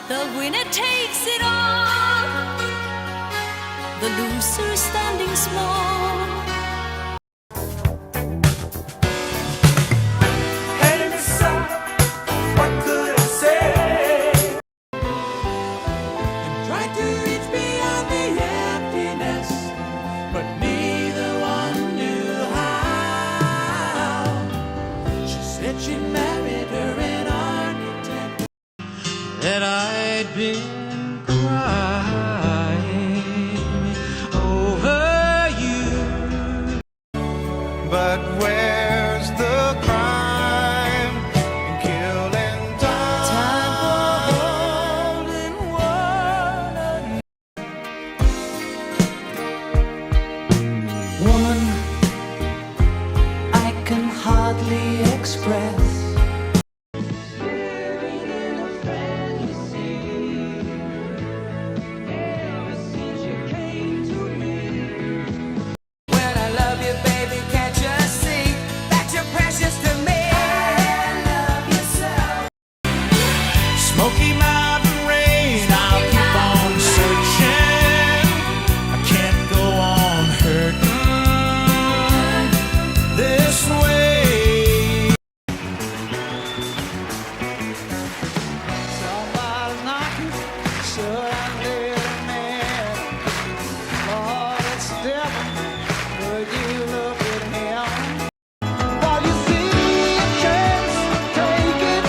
The winner takes it all, the loser standing small. Heading aside, what could I say? And tried to reach beyond the emptiness, but neither one knew how. She said she married her an architect, that I'd been crying over you. But where's the crime in killing time? Time for holding one. Woman, I can hardly express Smoky Mountain rain, I'll keep on searching. I can't go on hurting this way. Somebody's knocking, sure I'm little man. Lord, it's the devil, would you look at him? While you see a chance, take it.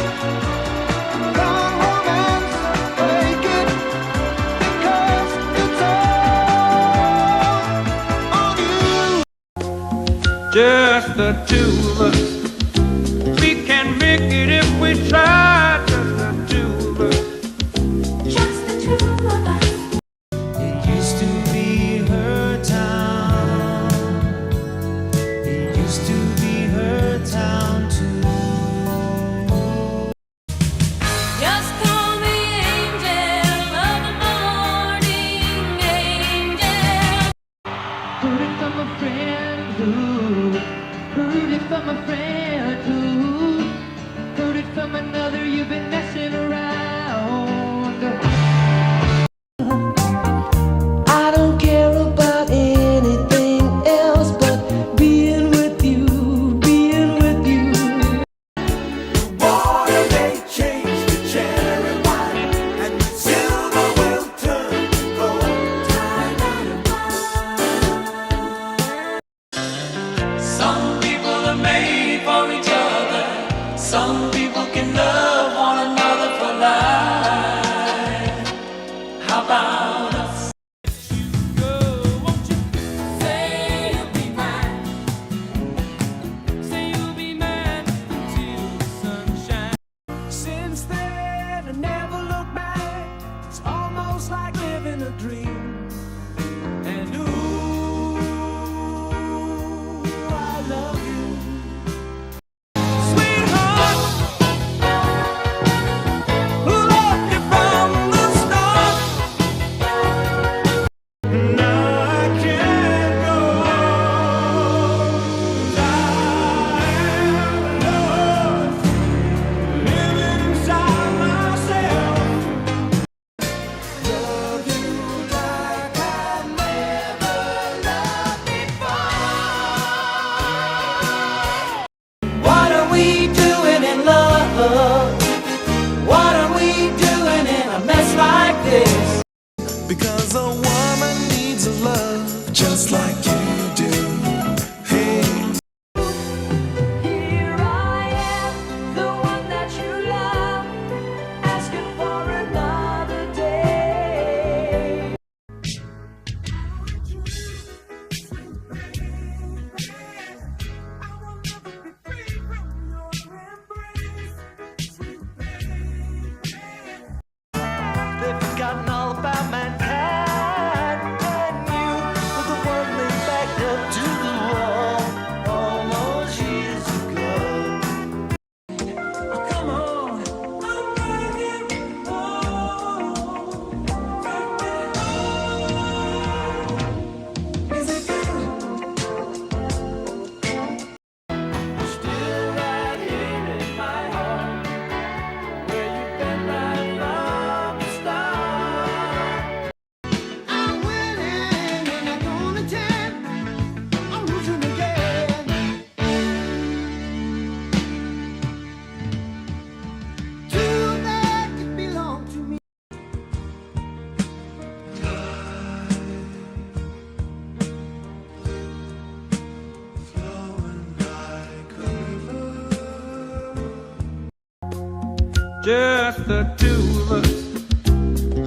Just the two of us. We can make it if we try. Just the two of us. Just the two of us. It used to be her town. It used to be her town too. Just call me angel of the morning, angel. Heard it from a friend who heard it from a friend who heard it from another. You've been messing around. I don't care about anything else but being with you, being with you. Water may change to cherry wine, and silver will turn to gold. Some people are made for each other. Some people can love one another for life. How about us? Girl, won't you say you'll be mine? Say you'll be mine until the sunshine. Since then, I never look back. It's almost like living a dream. And ooh, I love you, sweetheart. just the two of us.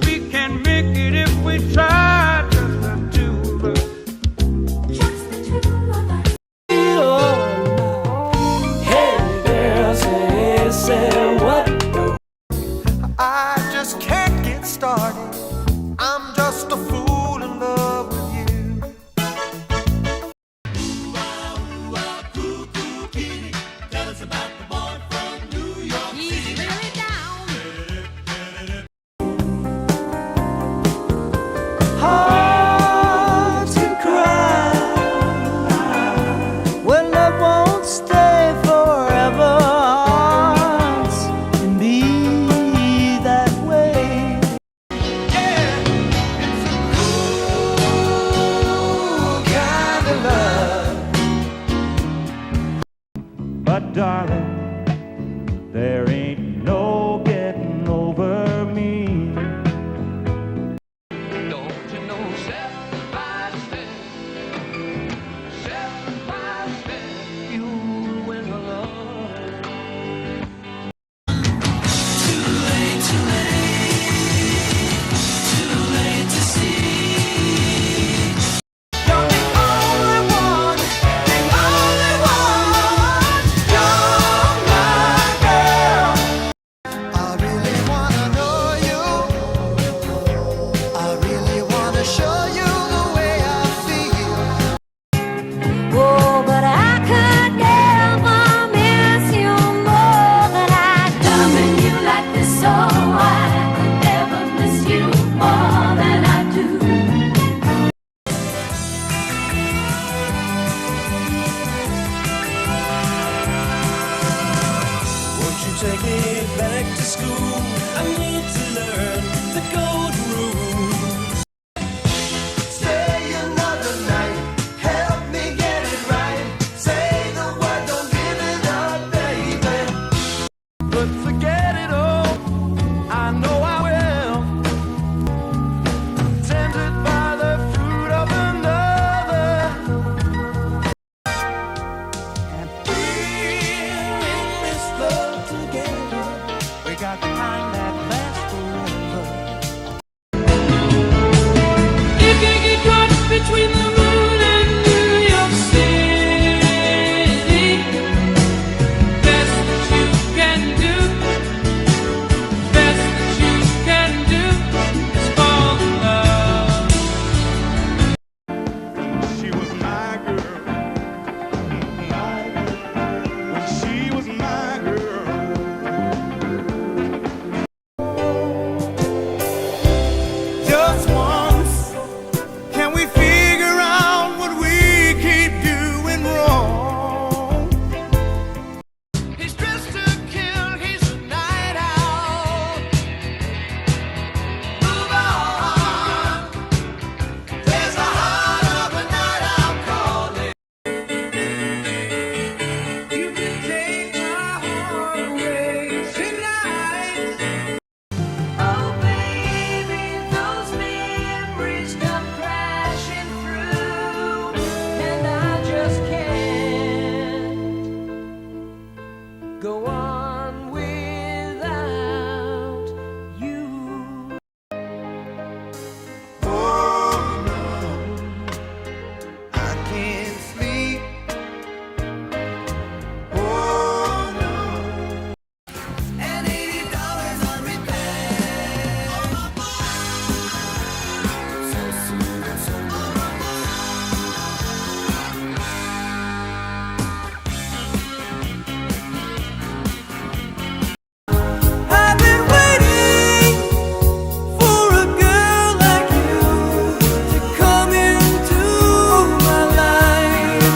We can make it if we try, just the two of us. Just the two of us. Hey girl, say what? I just can't get started. I'm just a fool in love with you. He's really down. Hearts can cry when love won't stay forever. Hearts can be that way. Yeah, it's a cool kind of love. But darling, there ain't no getting over me. Don't you know, step by step, you win alone. You're the only one, the only one. You're my girl. I really wanna know you. I really wanna show you the way I feel. Oh, but I could never miss you more than I do. Loving you like this, so I could never miss you more than I do. Won't you take me back to school? I need to learn the golden rules. Stay another night, help me get it right. Say the word, don't give it up, baby. But forget it all, I know I will. Tempted by the fruit of another. And we're in this love together. We got the kind that lasts forever. You can get caught between the moon and New York City. Best that you can do, best that you can do is fall in love. She was my girl, when she was my girl. Just once, can we figure out what we keep doing wrong? He's dressed to kill, he's a night owl. Move on, there's a heart of a night owl calling. You can take my heart away tonight. Oh, baby, those memories come crashing through, and I just can't go on without you. Oh no, I can't sleep. Oh no, and $80 on repair. So soon, so I've been waiting for a girl like you to come into my life.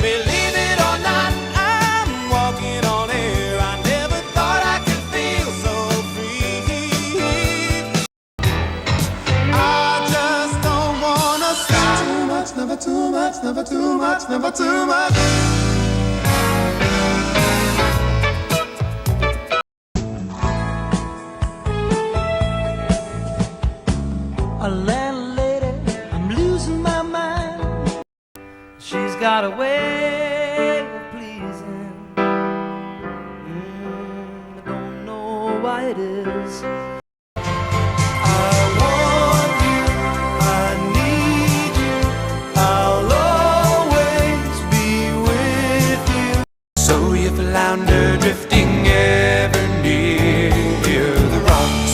Believe it or not, I'm walking on air. I never thought I could feel so free. I just don't wanna stop. Too much, never too much, never too much, never too much. A landlady, I'm losing my mind. She's got a way of pleasing it is. I want you, I need you, I'll always be with you. So you flounder drifting ever near the rocks.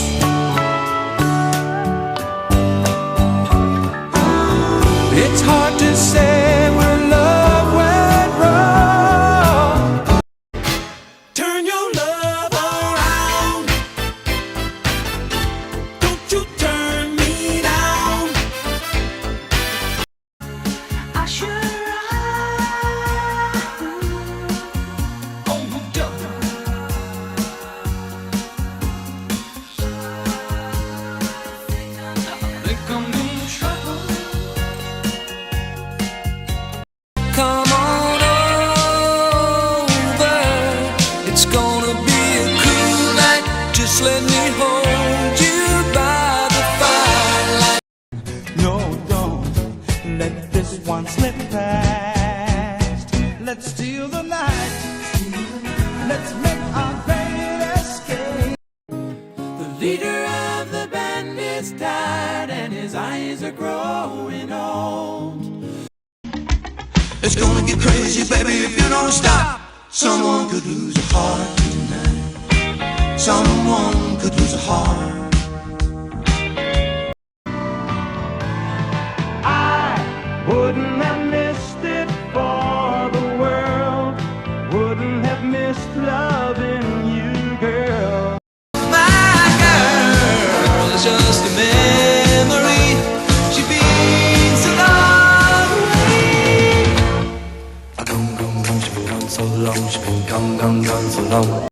It's hard to say where love went wrong. Turn your love around. Don't you turn me down. I should run. Oh, don't. Think I'm in trouble. Come on over. It's gonna be a cool night. Just let me hold you by the firelight. No, don't let this one slip past. Let's steal the night. Let's make our great escape. The leader of the band is tired and his eyes are growing old. It's gonna get crazy, baby, if you don't stop. Someone could lose a heart tonight. Someone could lose a heart. I wouldn't have missed it for the world. Wouldn't have missed loving you, girl. My girl is just a memory. She means a lot away. Gone, gone, gone, she's been gone so long. She's been gone, gone, gone so long.